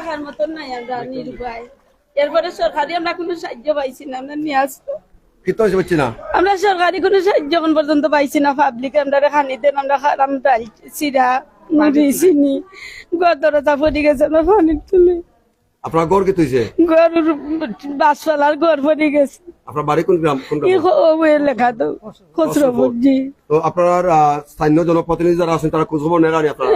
রাখার মতন নাই, আমরা নিরুপায়। এরপরে সরকারি আমরা কোনো সাহায্য পাইছি না, আমরা নিয়ে আসতো কিন্তু হচ্ছে না আমরা সরকারি কোনো সাহায্য এখন পর্যন্ত পাইছি না। পাবলিক আমরা খানি দেন, আমরা খারাম ডাল চিরা মুড়ি চিনি ঘর দরজা পড়ে গেছে, আমরা পানির তুলে আপনার গড় কি তুইছে গরুর বাসপালার ঘর পড়ে গেছে। আপনার বাড়ি কোন গ্রাম কোন গ্রাম? লেখা তো খসরপুর। জি, তো আপনার স্থানীয় জনপ্রতিনিধি যারা আছেন তারা খোঁজখবর নেন আর আপনারা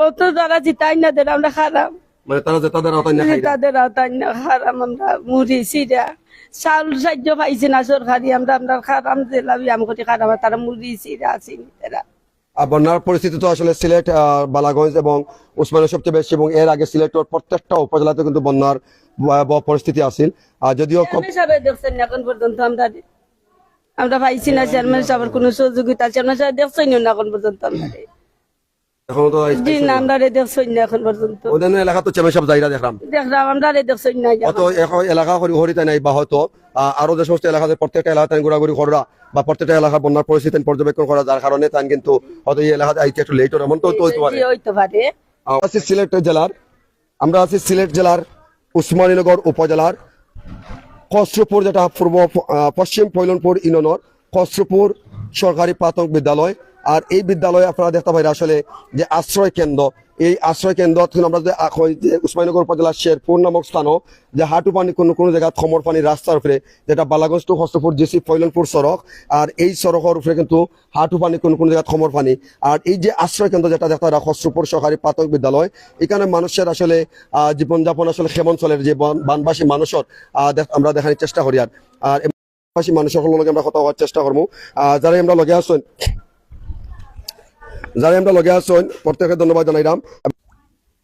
অত যারা জিতাই না দেন আমরা খারাপ, মানে তারা যে তাদের আওতায় না খাই না? তাদের আওতায় না খারাপ। আমরা মুড়ি চিরা চাউল সাহায্য পাইছি না সরকারি, আমরা আমরা খারাপ জেলা ব্যায়াম করি খারাপ, তারা মুড়ি চিরা চিনি তারা। বন্যার পরিস্থিতি তো আসলে সিলেট বালাগঞ্জ এবং উসমানের সবচেয়ে বেশি, এবং এর আগে সিলেটের প্রত্যেকটা উপজেলাতে কিন্তু বন্যার ভয়াবহ পরিস্থিতি আছিল। যদিও দেখছেন এখন পর্যন্ত আমরা পাইছি না চেয়ারম্যান সাহেবের কোনো সহযোগিতা, চেয়ারম্যান সাহেব দেখছেন না এখন পর্যন্ত আমরা এখন তো জি না, আমরা দেখছেন না এখন পর্যন্ত। ওদের এলাকা তো চেমে সব যাইরা দেখলাম আমরা দেখছেন না অত এলাকা হরিতে নাই, বা হয়তো আরো যে সমস্ত এলাকাতে প্রত্যেকটা এলাকাতে ঘোরাঘুরি করা বা প্রত্যেকটা এলাকার বন্যার পরিস্থিতি পর্যবেক্ষণ করা, যার কারণে তাই কিন্তু হয়তো এই এলাকাতে আইতে একটু লেট এমন তো হইতে পারে। সিলেট জেলার আমরা আছি সিলেট জেলার উসমানীনগর উপজেলার খসরুপুর, যেটা পশ্চিম ফৈলনপুর ইউনিয়নের খসরুপুর সরকারি প্রাথমিক বিদ্যালয়। আর এই বিদ্যালয়ে আপনারা দেখতে পাই আসলে যে আশ্রয় কেন্দ্র, এই আশ্রয় কেন্দ্র আমরা যে উসমানীনগর উপজেলার শেরপুর নামক স্থানও যে হাঁটু পানি কোনো জায়গায় খমর পানি রাস্তার উপরে, যেটা বালাগঞ্জ টু খসরুপুর জিসি ফৈলনপুর সড়ক, আর এই সড়কের উপরে কিন্তু হাঁটু পানি কোনো জায়গায় খমর পানি। আর এই যে আশ্রয় কেন্দ্র যেটা দেখতে পাই খসরুপুর সরকারি প্রাথমিক বিদ্যালয়, এখানে মানুষের আসলে জীবনযাপন আসলে কেমন চলে, যে বানবাসী মানুষের আমরা দেখানোর চেষ্টা করি। আর বানবাসী মানুষের লগে আমরা কথা হওয়ার চেষ্টা করবো। যারা আমরা লগে আসছেন প্রত্যেকে ধন্যবাদ জানাইলাম।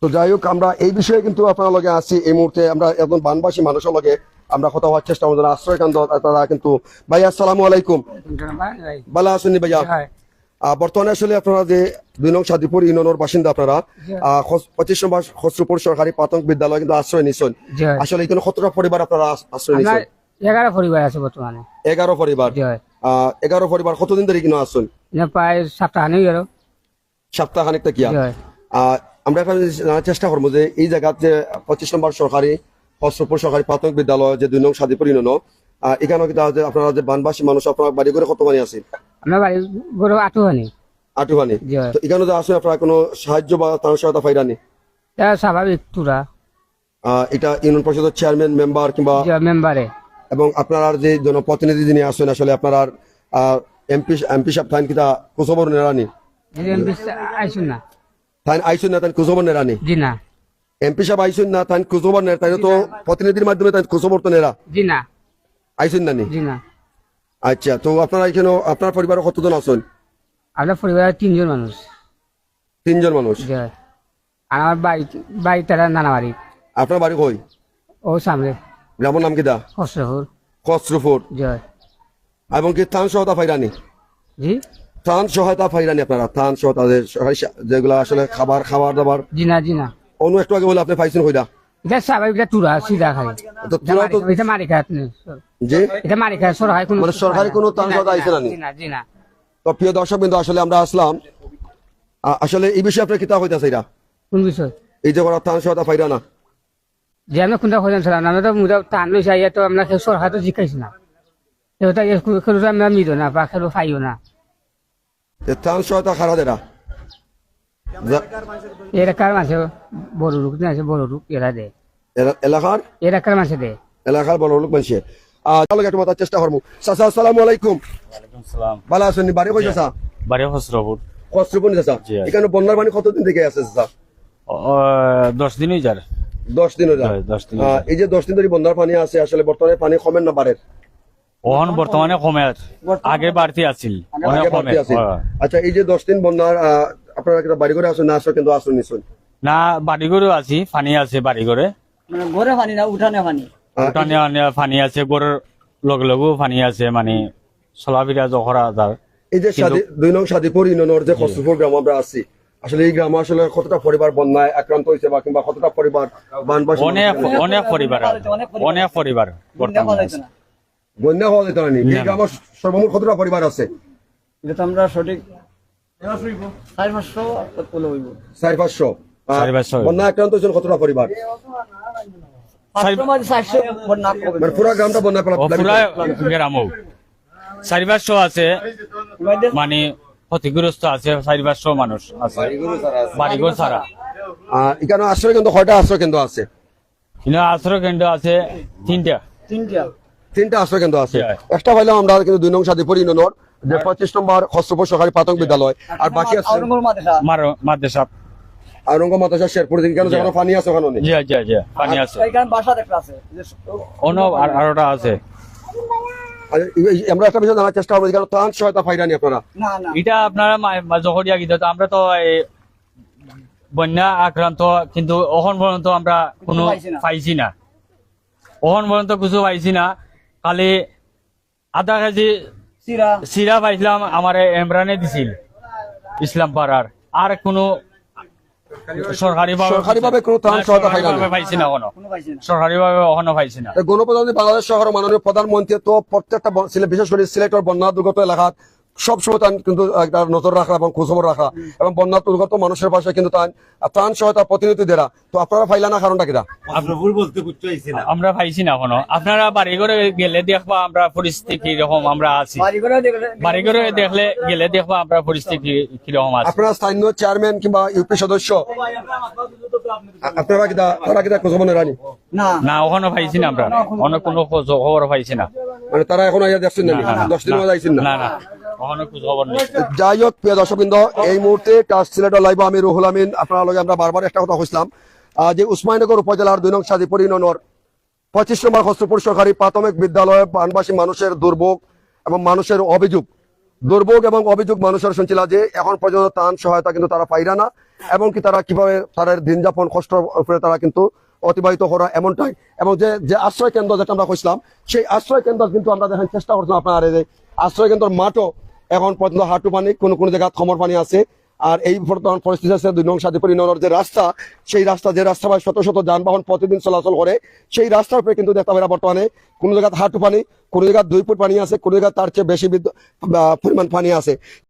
তো যাই হোক, আমরা এই বিষয়ে কিন্তু আপনার লগে আছি এই মুহূর্তে। আমরা একজন বানবাসী মানুষের লগে আমরা কথা হওয়ার চেষ্টা করবো, আশ্রয় কেন্দ্র তারা কিন্তু। ভাই আসসালামু আলাইকুম, ভালো আছেন ভাইয়া? বর্তমানে আসলে আপনারা যে 2 নং সাদিপুর ইউনিয়নের বাসিন্দা, আপনারা 25 নম্বর খসরুপুর সরকারি প্রাথমিক বিদ্যালয় কিন্তু আশ্রয় নিচ্ছেন। আসলে এখানে কতটা পরিবার আপনারা আশ্রয় নিচ্ছেন? 11 পরিবার আছে বর্তমানে। 11 পরিবার। 11 পরিবার কতদিন ধরে কিনা আসছেন? প্রায় সপ্তাহখানেক গেল। সপ্তাহখানেক কিয়া। আমরা এখন জানার চেষ্টা করবো যে এই জায়গাতে যে 25 নম্বর সরকারি খসরুপুর সরকারি প্রাথমিক বিদ্যালয় যে 2 নং সাদিপুর ইউনিয়ন, এখানে আপনারা যে বানবাসী মানুষ, আপনার বাড়ি করে কত বানি আছে? আমার বাড়ি গরু আটুহানি। তো এখানে যে আসলে আপনারা কোনো সাহায্য বা ত্রাণ সহায়তা পাইরানি? স্বাভাবিক তুরা এটা ইউনিয়ন পরিষদের চেয়ারম্যান মেম্বার কিংবা মেম্বারে, এবং আপনার যে জনপ্রতিনিধি যিনি আসেন আসলে আপনার এমপি সাহেব থাইন কিতা কুসবর নেরানি? আইসুন না থাইন আইসুন না, তাই কুসবর নেরানি? জি না। এমপি সাহেব আইসুন না, তাই কুসবর নের, তাই তো প্রতিনিধির মাধ্যমে তাই কুসবর তো নেরা? জি না। আইসুন না নি? জি না। আচ্ছা, তো আপনারা এখানে আপনার পরিবারে কতজন আছেন? আপনার পরিবারের 3 জন মানুষ। 3 জন মানুষ। আমার বাড়ি তারা নানা বাড়ি। আপনার বাড়ি কই? ও সামনে। গ্রামের নাম কিটা? খসরুপুর। খসরুপুর। এবং কি ত্রাণ সহায়তা পাইরানি? জি, ত্রাণ সহায়তা পাইরানি আপনারা? ত্রাণ সহায়তা যেগুলো আসলে খাবার দাবার? জি না। জি না। অন্য একটু আগে বলে আপনি পাইছেন কইটা? এটা স্বাভাবিক, এটা তুরা সিধা খাই। এটা মারি খাত জি, এটা মারি খাত। সরকারি কোনো ত্রাণ সহায়তা আইছে না? জি না। তো প্রিয় দর্শক বিন্দু, আসলে আমরা আসলাম আসলে এই বিষয়ে আপনার কিতা হইতাছে? এটা কোন বিষয়? এই যে ওরা ত্রাণ সহায়তা পাইরা না, যে আমরা কোনটা খোঁজেন ছিলাম, আমরা তো টান লইছি, তো আমরা সরকার তো জিজ্ঞাসি না, আমরা মিলো না বা খেলো পাইও না। ত্রাণ সহায়তা খারা দেরা এলাকার মাঝে বড় রূপ আছে, বড় রূপ এরা দেয় এলাকার মাঝে দেয়, এলাকার বড় লোক মানুষের। একটু মাতার চেষ্টা করবো। চাচা আসসালামু আলাইকুম। ভালো আছেন? বাড়ি কই চাচা? বাড়ি খসরুপুর। খসরুপুর চাচা, এখানে বন্যার পানি কতদিন থেকে আছে চাচা? 10 দিনই যার। 10 দিন হয়ে যায়। এই যে 10 দিন ধরে বন্যার পানি আছে, আসলে বর্তমানে পানি কমেন না বাড়ে? বর্তমানে কমে, আগে বাড়তি আছিল। আচ্ছা, এই যে 10 দিন বন্যার আপনারা বাড়ি করে আসেন না আসো কিন্তু আসুন নিশ্চয়? না, বাড়ি করে আছি, পানি আছে বাড়ি করে। ঘরে পানি না, উঠানে পানি। উঠানে পানি আছে, গরুর লগেও পানি আছে, মানে চলাফেরা জখরা যার। এই যে 2 নং সাদিপুর ইউনিয়নের যে খসরুপুর গ্রাম আমরা আছি, আসলে এই গ্রামে আসলে কতটা পরিবার বন্যায় আক্রান্ত হয়েছে বা কিংবা কতটা পরিবার বানবাসী? অনেক পরিবার বন্যা হওয়া যেত না। এই গ্রামের সর্বমোট কতটা পরিবার আছে? এটা তো আমরা সঠিক 4-500 4-500। 400 বন্যা আক্রান্ত হয়েছেন কতটা পরিবার? মানে পুরা গ্রামটা বন্যা পুরা গ্রামও 400 আছে, মানে ক্ষতিগ্রস্ত আছে 400 মানুষ আছে বাড়িঘর ছাড়া। এখানে আশ্রয় কেন্দ্র কয়টা আশ্রয় কেন্দ্র আছে? কিন্তু আশ্রয় কেন্দ্র আছে 3টা। 3টা আশ্রয় কেন্দ্র আছে। হ্যাঁ। একটা পাইলাম আমরা কিন্তু 2 নং সাদিপুর ইউনিয়নের যে 25 নম্বর খসরুপুর সরকারি প্রাথমিক বিদ্যালয়, আর বাকি আছে মাদ্রাসা। আরঙ্গ মাদ্রাসা শেরপুর দিকে কেন যেখানে পানি আছে ওখানে নেই। জি জি জি, পানি আছে, অন্য আরোটা আছে। আর আমরা একটা বিষয় জানার চেষ্টা করবো, এখানে ত্রাণ সহায়তা পাইরানি আপনারা? এটা আপনারা জহরিয়া গীত আমরা তো এই বন্যা আক্রান্ত, কিন্তু অহন পর্যন্ত আমরা কোনো পাইছি না, অহন পর্যন্ত কিছু পাইছি না। খালি আধা কেজি সিরা পাইছিলাম, আমার এমরানে দিছিল ইসলাম পাড়ার। আর কোনো সরকারিভাবে কোনো ত্রাণ সহায়তা পাইরানি? পাইছি না, কোনো সরকারিভাবে অহনো পাইছি না। গণপ্রজাতন্ত্রী বাংলাদেশ সরকার মাননীয় প্রধানমন্ত্রী তো প্রত্যেকটা বিশেষ করে সিলেটের বন্যা দুর্গত এলাকাত সবসময় তার কিন্তু একটা নজর রাখা এবং খোঁজখবর রাখা এবং বন্যা দুর্গত মানুষের পাশে কিন্তু তার ত্রাণ সহায়তা প্রতিনিধি দেরা। তো আপনারা পাইলা না, কারণটা কিনা? আমরা পাইছি না এখনো। আপনারা বাড়ি ঘরে গেলে দেখবা আমরা পরিস্থিতি কিরকম আমরা আছি, বাড়ি ঘরে দেখলে গেলে দেখবা আমরা পরিস্থিতি কিরকম আছে। আপনারা স্থানীয় চেয়ারম্যান কিংবা ইউপি সদস্য আপনারা কিনা খোঁজখবর নেরানি? না ওখানে পাইছি না, আমরা অনেক কোনো খবর পাইছি না। মানে তারা এখন আইয়া দেখছেন না? 10 দিন মধ্যে আইছেন না? না না, ওখানে খোঁজ খবর নেই। যাই হোক, প্রিয় দর্শকবৃন্দ, এই মুহূর্তে সিলেটের লাইভ আমি রুহুল আমিন আপনার লগে আমরা বারবার একটা কথা কইছিলাম যে উসমানীনগর উপজেলার 2 নং সাদিপুর ইউনিয়নের 25 নম্বর খসরুপুর সরকারি প্রাথমিক বিদ্যালয়ে বানবাসী মানুষের দুর্ভোগ এবং মানুষের অভিযোগ মানুষের শুনছিল যে এখন পর্যন্ত ত্রাণ সহায়তা কিন্তু তারা পাইরা না, এবং কি তারা কিভাবে তাদের দিন যাপন কষ্ট উপরে তারা কিন্তু অতিবাহিত করা এমনটাই। এবং যে আশ্রয় কেন্দ্র যেটা আমরা কইছিলাম, সেই আশ্রয় কেন্দ্র কিন্তু আমরা দেখার চেষ্টা করছিলাম আপনার যে আশ্রয় কেন্দ্রের মাঠও এখন পর্যন্ত হাঁটু পানি, কোনো জায়গায় খমর পানি আছে। আর এই বর্তমান পরিস্থিতি আছে 2 নং সাদিপুর ইউনিয়নের যে রাস্তা, সেই রাস্তা পায় শত শত যানবাহন প্রতিদিন চলাচল করে, সেই রাস্তার উপরে কিন্তু দেখতে পারা বর্তমানে কোনো জায়গায় হাঁটু পানি, কোনো জায়গায় 2 ফুট পানি আছে, কোনো জায়গায় তার চেয়ে বেশি পরিমাণ পানি আছে।